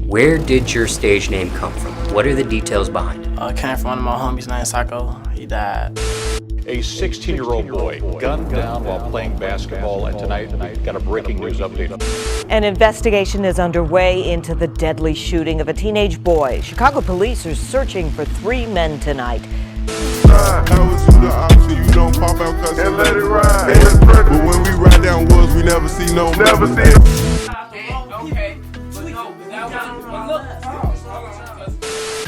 Where did your stage name come from? What are the details behind it? It came from one of my homies named Psycho. He died. A 16-year-old boy gunned down while playing basketball, and tonight we've got a breaking news update. An investigation is underway into the deadly shooting of a teenage boy. Chicago police are searching for 3 men tonight. But when we ride down woods, we never see no.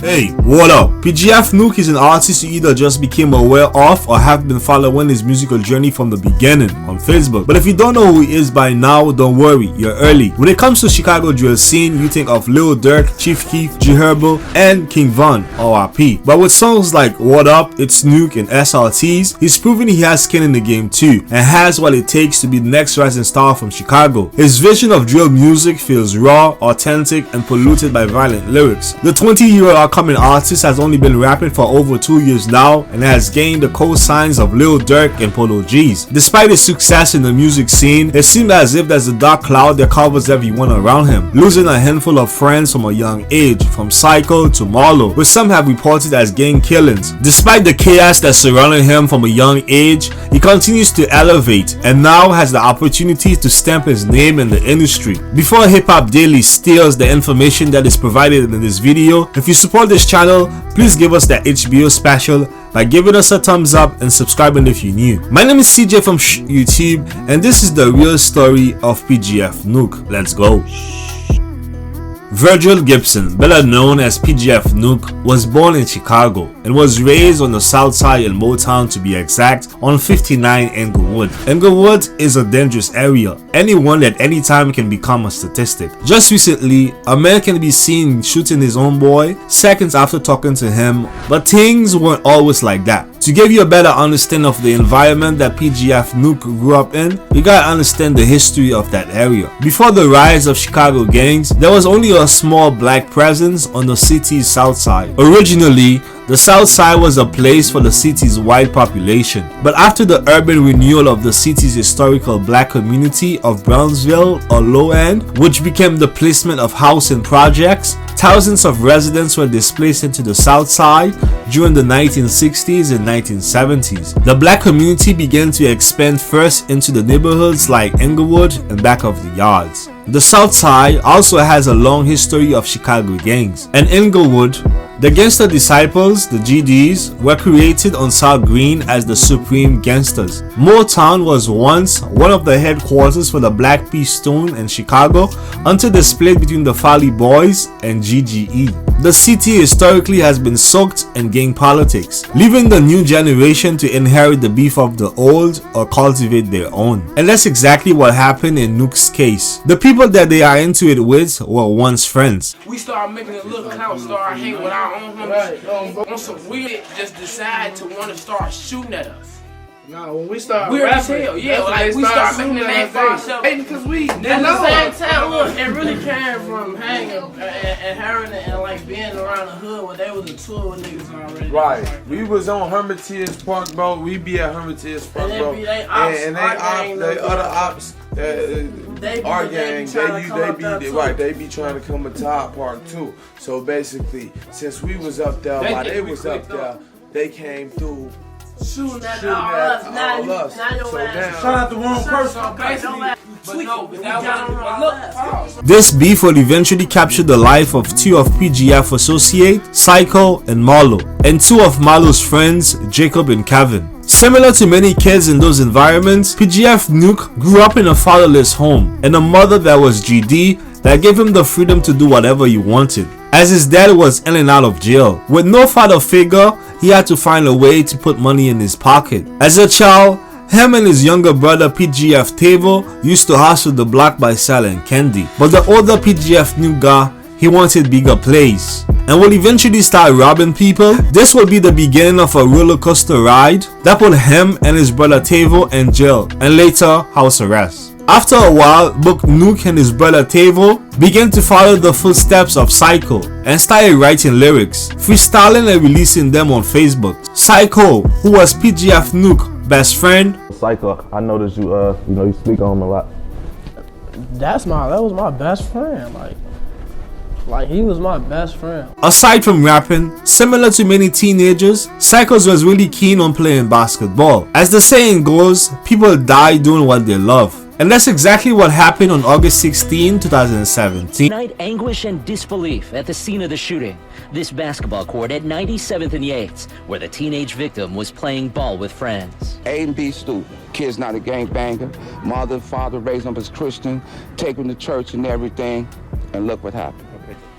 Hey, what up? PGF Nuke is an artist you either just became aware of or have been following his musical journey from the beginning on Facebook. But if you don't know who he is by now, don't worry, you're early. When it comes to Chicago drill scene, you think of Lil Durk, Chief Keef, G Herbo, and King Von, RIP. But with songs like What Up, It's Nuke, and SRTs, he's proven he has skin in the game too, and has what it takes to be the next rising star from Chicago. His vision of drill music feels raw, authentic, and polluted by violent lyrics. The 20-year-old upcoming artist has only been rapping for over 2 years now and has gained the co-signs of Lil Durk and Polo G's. Despite his success in the music scene, it seems as if there's a dark cloud that covers everyone around him, losing a handful of friends from a young age, from Psycho to Marlo, which some have reported as gang killings. Despite the chaos that surrounded him from a young age, he continues to elevate and now has the opportunity to stamp his name in the industry. Before Hip Hop Daily steals the information that is provided in this video, if you support this channel, please give us that HBO special by giving us a thumbs up and subscribing if you're new. My name is CJ from YouTube, and this is the real story of PGF Nuke. Let's go. Virgil Gibson, better known as PGF Nuke, was born in Chicago and was raised on the south side in Motown, to be exact, on 59 Englewood. Englewood is a dangerous area. Anyone at any time can become a statistic. Just recently, a man can be seen shooting his own boy seconds after talking to him, but things weren't always like that. To give you a better understanding of the environment that PGF Nuke grew up in, you gotta understand the history of that area. Before the rise of Chicago gangs, there was only a small black presence on the city's south side. Originally, the south side was a place for the city's white population, but after the urban renewal of the city's historical black community of Brownsville or Low End, which became the placement of housing projects, thousands of residents were displaced into the south side during the 1960s and 1970s. The black community began to expand first into the neighborhoods like Englewood and back of the yards. The south side also has a long history of Chicago gangs. And Englewood, the Gangster Disciples, the GDs, were created on South Green as the Supreme Gangsters. Motown was once one of the headquarters for the Black Peace Stone in Chicago until the split between the Folly Boys and GGE. The city historically has been soaked in gang politics, leaving the new generation to inherit the beef of the old or cultivate their own. And that's exactly what happened in Nuke's case. The people that they are into it with were once friends. We started making a little clout, started hanging with our own homies. On some weird, just decide to want to start shooting at us. No, when we start weird rapping, as hell, yeah, like we start making the name for ourselves. Because we at the same time, look, it really came from hanging and hearing it and like being around the hood where they was a tour with niggas already. Right. We was on Hermitage Park, bro. We be at Hermitage Park, bro. And they other ops, our gang, they be trying to come to Top Park too. So basically, since we was up there, while they was up there, they came through. Shooting at all us. Shout out the wrong person. This beef would eventually capture the life of 2 of PGF associates, Psycho and Marlo, and 2 of Marlo's friends, Jacob and Kevin. Similar to many kids in those environments, PGF Nuke grew up in a fatherless home and a mother that was GD that gave him the freedom to do whatever he wanted, as his dad was in and out of jail. With no father figure, he had to find a way to put money in his pocket. As a child, him and his younger brother PGF Tavo used to hustle the block by selling candy. But the older PGF Nuke guy, he wanted bigger plays and will eventually start robbing people. This will be the beginning of a roller coaster ride that put him and his brother Tavo in jail and later house arrest. After a while, both Nuke and his brother Tavo began to follow the footsteps of Psycho and started writing lyrics, freestyling and releasing them on Facebook. Psycho, who was PGF Nuke's best friend. Psycho, I noticed you speak on him a lot. That was my best friend. Like, Like, he was my best friend. Aside from rapping, similar to many teenagers, Psychos was really keen on playing basketball. As the saying goes, people die doing what they love. And that's exactly what happened on August 16, 2017. Night anguish and disbelief at the scene of the shooting. This basketball court at 97th and Yates, where the teenage victim was playing ball with friends. A and B student, kid's not a gangbanger, mother and father raised him as Christian, take him to church and everything, and look what happened.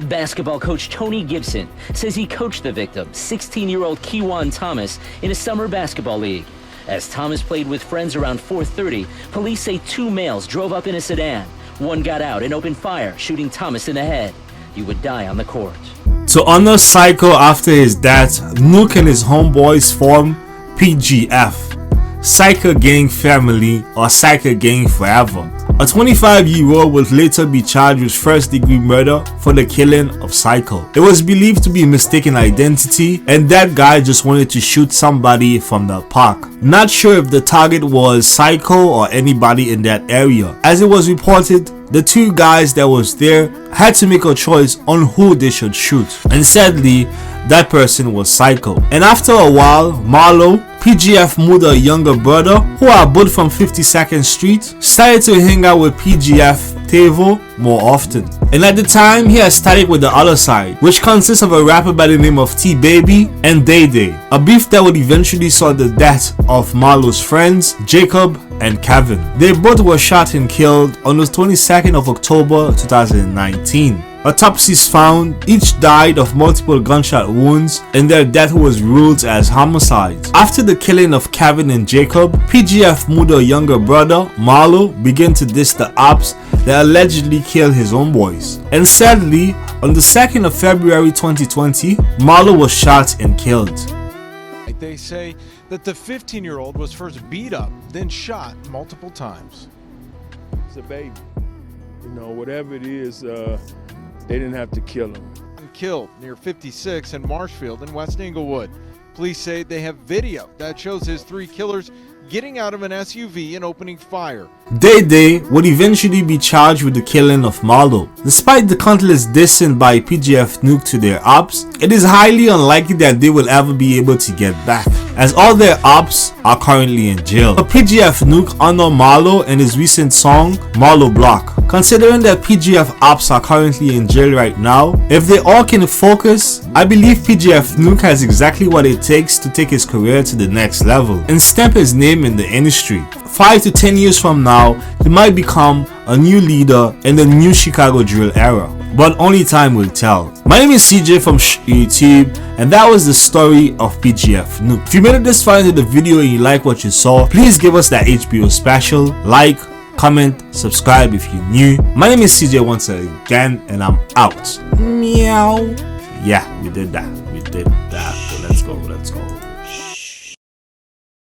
Basketball coach Tony Gibson says he coached the victim, 16-year-old Kewan Thomas, in a summer basketball league. As Thomas played with friends around 4:30, police say two males drove up in a sedan. One got out and opened fire, shooting Thomas in the head. He would die on the court. To honor Psycho after his death, Nuke and his homeboys formed PGF, Psycho Gang Family, or Psycho Gang Forever. A 25-year-old would later be charged with first-degree murder for the killing of Psycho. It was believed to be mistaken identity, and that guy just wanted to shoot somebody from the park. Not sure if the target was Psycho or anybody in that area. As it was reported, the two guys that was there had to make a choice on who they should shoot, and sadly, that person was Psycho. And after a while, Marlo, PGF Muda younger brother, who are both from 52nd Street, started to hang out with PGF Tevo more often. And at the time, he had started with the other side, which consists of a rapper by the name of T-Baby and Day Day, a beef that would eventually saw the death of Marlo's friends, Jacob and Kevin. They both were shot and killed on the 22nd of October 2019. Autopsies found each died of multiple gunshot wounds, and their death was ruled as homicides. After the killing of Kevin and Jacob, PGF Muda younger brother Marlo began to diss the ops that allegedly killed his own boys. And sadly, on the 2nd of February 2020, Marlo was shot and killed. They say that the 15-year-old was first beat up, then shot multiple times. It's a baby. You know, whatever it is, they didn't have to kill him. Killed near 56 in Marshfield in West Englewood. Police say they have video that shows his three killers getting out of an SUV and opening fire. Day Day would eventually be charged with the killing of Marlo. Despite the countless dissing by PGF Nuke to their ops, it is highly unlikely that they will ever be able to get back, as all their ops are currently in jail. But PGF Nuke honor Marlo in his recent song Marlo Block. Considering that PGF ops are currently in jail right now, if they all can focus, I believe PGF Nuke has exactly what it takes to take his career to the next level and stamp his name in the industry. 5 to 10 years from now, he might become a new leader in the new Chicago drill era, but only time will tell. My name is CJ from YouTube, and that was the story of PGF Nuke. If you made it this far into the video and you like what you saw, please give us that HBO special, like, comment, subscribe if you're new. My name is CJ once again, and I'm out. Meow. Yeah, we did that. So let's go.